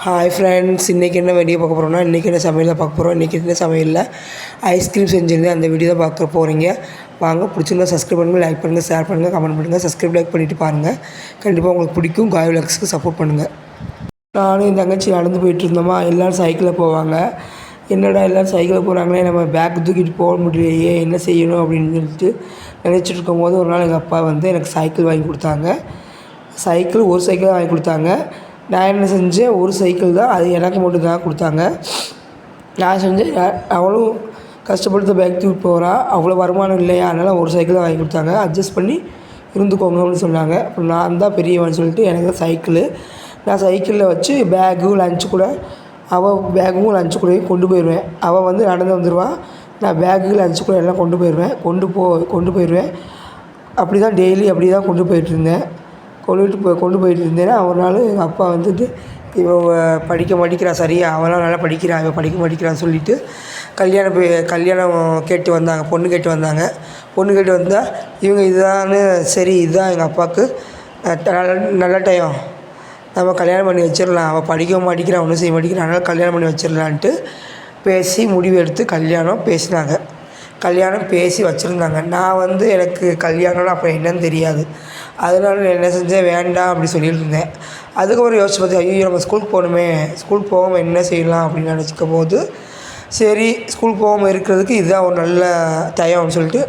Hi friends, இன்றைக்கி என்ன video பார்க்க போகிறோம்னா, இன்றைக்கி என்ன சமையல் தான் பார்க்க போகிறோம். இன்றைக்கி என்ன சமையலில் ஐஸ்கிரீம் செஞ்சுருந்தேன். அந்த வீடியோ தான் பார்க்க போகிறீங்க. வாங்க, பிடிச்சிருந்தா சப்ஸ்கிரைப் பண்ணுங்கள், லைக் பண்ணுங்கள், ஷேர் பண்ணுங்கள், கமெண்ட் பண்ணுங்கள். சப்ஸ்கிரைப் லைக் பண்ணிவிட்டு பாருங்கள். கண்டிப்பாக உங்களுக்கு பிடிக்கும். காய் விளக்ஸ்க்கு சப்போர்ட் பண்ணுங்கள். நானும் என் தங்கச்சி நடந்து போயிட்டு இருந்தோமா, எல்லோரும் சைக்கிளில் போவாங்க. என்னடா எல்லோரும் சைக்கிளில் போகிறாங்களே, நம்ம பேக் தூக்கிட்டு போக முடியலையே, என்ன செய்யணும் அப்படின்னு சொல்லிட்டு நினச்சிட்டு இருக்கும்போது ஒரு நாள் எங்கள் அப்பா வந்து எனக்கு சைக்கிள் வாங்கி கொடுத்தாங்க. ஒரு சைக்கிள் தான் வாங்கி கொடுத்தாங்க. நான் என்ன செஞ்சேன், ஒரு சைக்கிள் தான், அது எனக்கு மட்டும் தான் கொடுத்தாங்க. நான் செஞ்சேன், அவளும் கஷ்டப்பட்டு பேக் தூக்கி போகிறா, அவ்வளோ வருமானம் இல்லையா, அதனால் ஒரு சைக்கிள் தான் வாங்கி கொடுத்தாங்க. அட்ஜஸ்ட் பண்ணி இருந்துக்கோங்க அப்படின்னு சொன்னாங்க. அப்புறம் நான் தான் பெரியவன் சொல்லிட்டு எனக்கு சைக்கிளு. நான் சைக்கிளில் வச்சு பேக்கும் லஞ்சு கூட, அவள் பேக்கும் லஞ்சு கூடயும் கொண்டு போயிடுவேன். அவள் வந்து நடந்து வந்துடுவாள், நான் பேக்கு லஞ்சு கூட எல்லாம் கொண்டு போயிடுவேன். அப்படி தான் டெய்லி அப்படி தான் கொண்டு போயிட்டுருந்தேன். கொண்டு போயிட்டு இருந்தேன்னா ஒரு நாள் எங்கள் அப்பா வந்துட்டு, இவன் படிக்க மாட்டேங்கிறா, சரியா அவளாம் நல்லா படிக்கிறான், இவன் படிக்க மாட்டேங்கிறான்னு சொல்லிவிட்டு கல்யாணம் கேட்டு வந்தாங்க. பொண்ணு கேட்டு வந்தால் இவங்க இதுதான் சரி, இதுதான் எங்கள் அப்பாவுக்கு நல்ல டைம், நம்ம கல்யாணம் பண்ணி வச்சிடலாம், அவள் படிக்க மாட்டேங்கிறான், ஒன்றும் செய்ய மாட்டேங்கிறான், அதனால் கல்யாணம் பண்ணி வச்சிடலான்ட்டு பேசி முடிவு எடுத்து கல்யாணம் பேசி வச்சுருந்தாங்க. நான் வந்து எனக்கு கல்யாணம்னா அப்போ என்னன்னு தெரியாது. அதனால நான் என்ன செஞ்சேன், வேண்டாம் அப்படி சொல்லிட்டு இருந்தேன். அதுக்கப்புறம் யோசிச்சு பார்த்தேன், ஐயோ நம்ம ஸ்கூலுக்கு போகாமல் என்ன செய்யலாம் அப்படின்னு நினச்சிக்கும் போது, சரி ஸ்கூலுக்கு போகாமல் இருக்கிறதுக்கு இதுதான் ஒரு நல்ல டைம் அப்படின்னு சொல்லிட்டு